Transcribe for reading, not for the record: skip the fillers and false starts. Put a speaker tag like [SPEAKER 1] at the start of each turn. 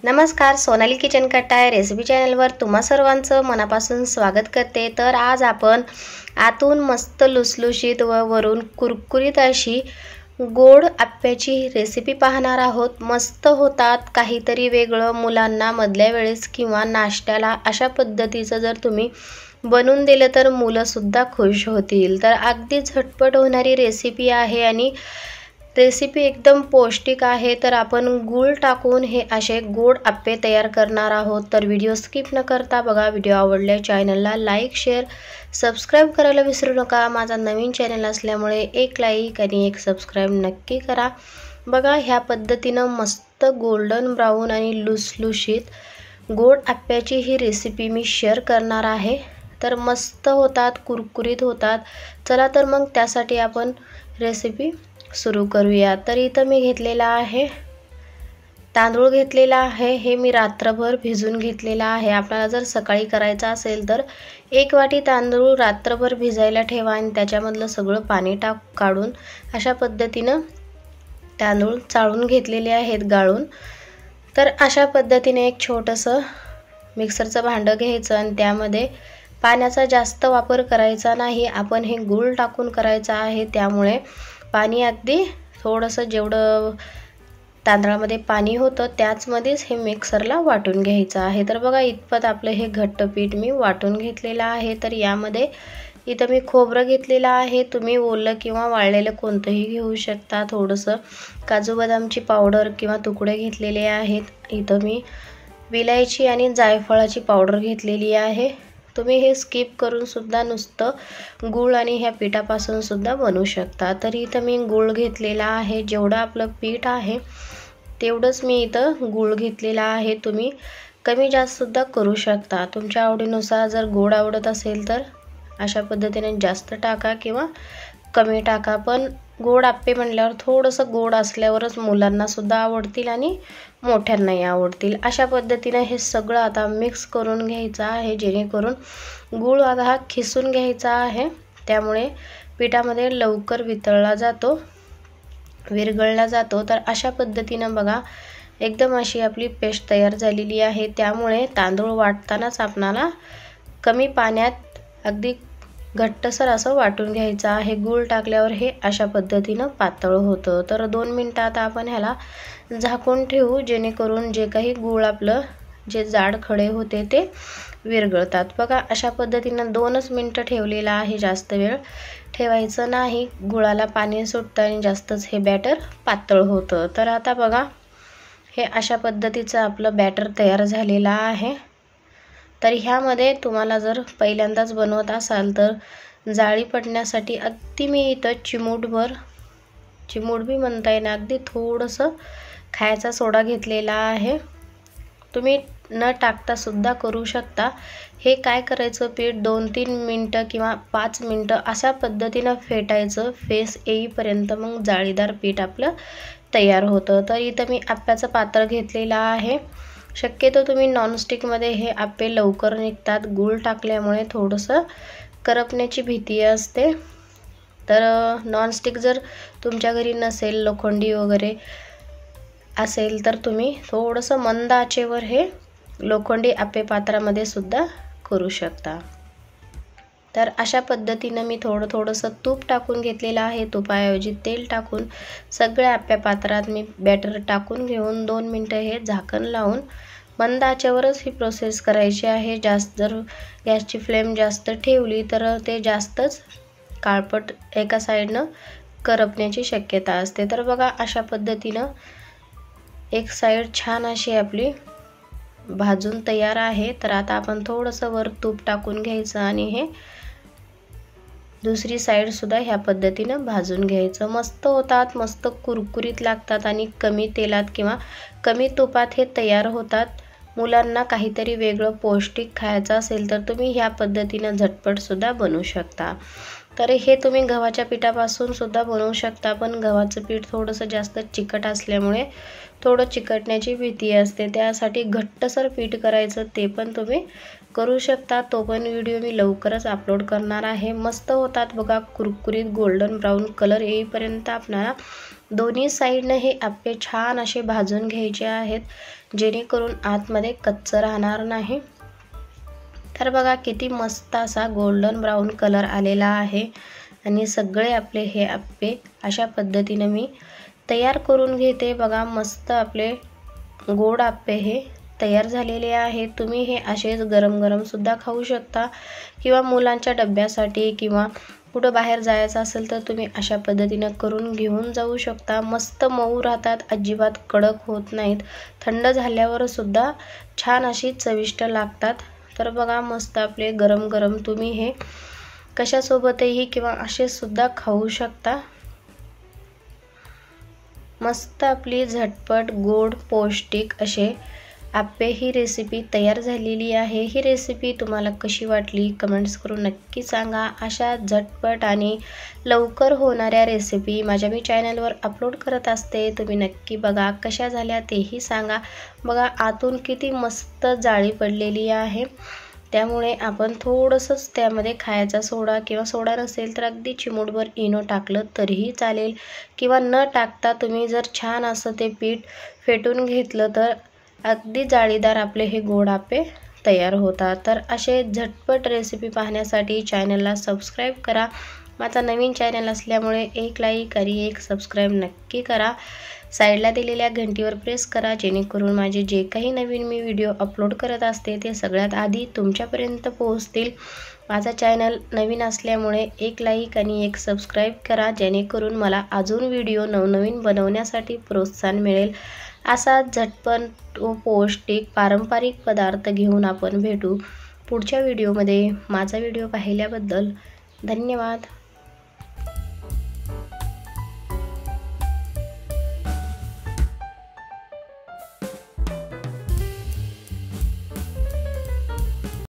[SPEAKER 1] नमस्कार, सोनाली किचन कट्टा या रेसिपी चॅनलवर तुम्हा सर्वांचं मनापासून स्वागत करते। तर आज आपण आतून मस्त लुसलुशीत व वरून कुरकुरीत अशी गोड आप्याची रेसिपी पाहणार आहोत। मस्त होतात, काहीतरी वेगळं मुलांना मधल्या वेळेस किंवा नाश्त्याला अशा पद्धतीचं जर तुम्ही बनवून दिलं तर मुलं सुद्धा खुश होतील। तर अगदी झटपट होणारी रेसिपी आहे आणि रेसिपी एकदम पौष्टिक आहे। तर आपण गूळ टाकून हे असे गोड आप्पे तयार करणार आहोत। तर व्हिडिओ स्किप न करता बघा। व्हिडिओ आवडल्यास चॅनलला लाईक शेअर सबस्क्राईब करायला विसरू नका। माझा नवीन चॅनल असल्यामुळे एक लाईक आणि एक सबस्क्राईब नक्की करा। बघा, ह्या पद्धतीनं मस्त गोल्डन ब्राऊन आणि लुसलुशीत गोड आप्याची ही रेसिपी मी शेअर करणार आहे। तर मस्त होतात, कुरकुरीत होतात। चला तर मग त्यासाठी आपण रेसिपी सुरू करूया। तर इथं मी घेतलेला आहे तांदूळ घेतलेला आहे। हे मी रात्रभर भिजून घेतलेला आहे। आपल्याला जर सकाळी करायचा असेल तर 1 वाटी तांदूळ रात्रभर भिजायला ठेवा आणि त्याच्यामधलं सगळं पाणी काढून अशा पद्धतीनं तांदूळ चाळून घेतलेले आहेत गाळून। तर अशा पद्धतीने एक छोटंसं मिक्सरचं भांडं घ्यायचं आणि त्यामध्ये पाण्याचा जास्त वापर करायचा नाही। आपण हे गूळ टाकून करायचं आहे, त्यामुळे पाणी अगदी थोडंसं जेवढं तांदळामध्ये पाणी होतं त्याचमध्येच हे मिक्सरला वाटून घ्यायचं आहे। तर बघा, इतपत आपलं हे घट्ट पीठ मी वाटून घेतलेलं आहे। तर यामध्ये इथं मी खोबरं घेतलेलं आहे। तुम्ही ओलं किंवा वाळलेलं कोणतंही घेऊ शकता। थोडंसं काजू बदामची पावडर किंवा तुकडे घेतलेले आहेत। इथं मी विलायची आणि जायफळाची पावडर घेतलेली आहे। तुम्ही हे स्किप करून सुद्धा नुसतं गूळ आणि ह्या पिठापासून सुद्धा बनवू शकता। तर इथं मी गूळ घेतलेला आहे। जेवढं आपलं पीठ आहे तेवढंच मी इथं गूळ घेतलेला आहे। तुम्ही कमी जास्त सुद्धा करू शकता, तुमच्या आवडीनुसार। जर गोड आवडत असेल तर अशा पद्धतीने जास्त टाका किंवा कमी टाका। पण गोड आप्पे म्हणल्यावर थोडंसं गोड असल्यावरच मुलांना सुद्धा आवडतील आणि मोठ्यांनाही आवडतील। अशा पद्धतीने हे सगळं आता मिक्स करून घ्यायचं आहे, जेणेकरून गूळ आता हा खिसून घ्यायचा आहे। त्यामुळे पिठामध्ये लवकर विरघळला जातो। तर अशा पद्धतीनं बघा, एकदम अशी आपली पेस्ट तयार झालेली आहे। त्यामुळे तांदूळ वाटतानाच आपणाला कमी पाण्यात अगदी घट्टसर असं वाटून घ्यायचं आहे। गूळ टाकल्यावर हे अशा पद्धतीनं पातळ होतं। तर 2 मिनिटं आता आपण ह्याला झाकून ठेवू, जेणेकरून जे काही गूळ आपलं जे जाड खडे होते ते विरघळतात। बघा, अशा पद्धतीनं 2च मिनिटं ठेवलेला आहे, जास्त वेळ ठेवायचं नाही। गुळाला पाणी सुटतं आणि जास्तच हे बॅटर पातळ होतं। तर आता बघा, हे अशा पद्धतीचं आपलं बॅटर तयार झालेलं आहे। तर ह्यामध्ये तुम्हाला जर पहिल्यांदाच बनवत असाल तर जाळी पडण्यासाठी अगदी मी इथं चिमूटभर म्हणता येईल, अगदी थोडंसं खायचा सोडा घेतलेला आहे। तुम्ही न टाकता सुद्धा करू शकता। हे काय करायचं, पीठ 2-3 मिनटं किंवा 5 मिनटं अशा पद्धतीनं फेटायचं, फेस येईपर्यंत। मग जाळीदार पीठ आपलं तयार होतं। तर इथं मी आप्याचं पात्र घेतलेलं आहे। शक्यतो तुम्ही नॉनस्टिकमध्ये हे आप्पे लवकर निघतात। गूळ टाकल्यामुळे थोडंसं करपण्याची भीती असते। तर नॉनस्टिक जर तुमच्या घरी नसेल, लोखंडी वगैरे असेल, तर तुम्ही थोडंसं मंद आचेवर हे लोखंडी आप्पे पात्रामध्ये सुद्धा करू शकता। तर अशा पद्धतीनं मी थोडंसं तूप टाकून घेतलेलं आहे। तुपाऐवजी तेल टाकून सगळ्या आप्या पात्रात मी बॅटर टाकून घेऊन 2 मिनिटं हे झाकण लावून मंद आचेवरच ही प्रोसेस करायची आहे। जर गॅसची फ्लेम जास्त ठेवली तर ते जास्तच काळपट एका साईडनं करपण्याची शक्यता असते। तर बघा, अशा पद्धतीनं एक साईड छान अशी आपली भाजून तयार आहे। तर आता आपण थोडंसं वर तूप टाकून घ्यायचं आणि हे दुसरी साईड सुद्धा ह्या पद्धतीनं भाजून घ्यायचं। मस्त होतात, मस्त कुरकुरीत लागतात आणि कमी तेलात किंवा कमी तुपात हे तयार होतात। मुलांना काहीतरी वेगळं पौष्टिक खायचं असेल तर तुम्ही ह्या पद्धतीनं झटपट सुद्धा बनवू शकता। तर हे तुम्ही गव्हाच्या पिठापासून सुद्धा बनवू शकता, पण गव्हाचं पीठ थोडंसं जास्त चिकट असल्यामुळे थोडं चिकटण्याची भीती असते। त्यासाठी घट्टसर पीठ करायचं, ते पण तुम्ही करू शकता। तो पण व्हिडिओ मी लवकरच अपलोड करणार आहे। मस्त होतात बघा, कुरकुरीत गोल्डन ब्राऊन कलर येईपर्यंत आपल्याला दोन्ही साईडने हे आप्पे छान असे भाजून घ्यायचे आहेत, जेणेकरून आतमध्ये कच्चं राहणार नाही। तर बघा किती मस्त असा गोल्डन ब्राऊन कलर आलेला आहे आणि सगळे आपले हे आप्पे अशा पद्धतीने मी तयार करून घेते। बघा मस्त आपले गोड आप्पे हे तयार झालेले आहे। तुम्ही हे असेच गरम गरम सुद्धा खाऊ शकता किंवा मुलांच्या डब्यासाठी किंवा कुठं बाहेर जायचं असेल तर तुम्ही अशा पद्धतीने करून घेऊन जाऊ शकता। मस्त मऊ राहतात, अजिबात कडक होत नाहीत, थंड झाल्यावर सुद्धा छान अशी चविष्ट लागतात। तर बघा मस्त आपले गरम गरम तुम्ही हे कशासोबतही किंवा असे सुद्धा खाऊ शकता। मस्त आपली झटपट गोड पौष्टिक असे आप्पे ही रेसिपी तयार झालेली आहे। ही रेसिपी तुम्हाला कशी वाटली कमेंट्स करून नक्की सांगा। अशा झटपट आणि लवकर होणाऱ्या रेसिपी माझ्या मी चॅनलवर अपलोड करत असते, तुम्ही नक्की बघा। कशा झाल्या तेही सांगा। बघा आतून किती मस्त जाळी पडलेली आहे, त्यामुळे आपण थोडंसंच त्यामध्ये खायचा सोडा किंवा सोडा नसेल तर अगदी चिमूटभर इनो टाकलं तरीही चालेल, किंवा न टाकता तुम्ही जर छान असं ते पीठ फेटून घेतलं तर अगदी जाळीदार आपले हे गोड आप्पे तयार होतात। तर असे झटपट रेसिपी पाहण्यासाठी चॅनलला सबस्क्राईब करा। माझा नवीन चॅनल असल्यामुळे एक लाईक आणि एक सबस्क्राईब नक्की करा। साईडला दिलेल्या घंटीवर प्रेस करा, जेणेकरून माझे जे काही नवीन मी व्हिडिओ अपलोड करत असते ते सगळ्यात आधी तुमच्यापर्यंत पोहोचतील। माझा चॅनल नवीन असल्यामुळे एक लाईक आणि एक सबस्क्राईब करा, जेणेकरून मला अजून व्हिडिओ नवनवीन बनवण्यासाठी प्रोत्साहन मिळेल। असा झटपट व पौष्टिक पारंपरिक पदार्थ घेऊन आपण भेटू पुढच्या व्हिडिओमध्ये। माझा व्हिडिओ पाहिल्याबद्दल धन्यवाद।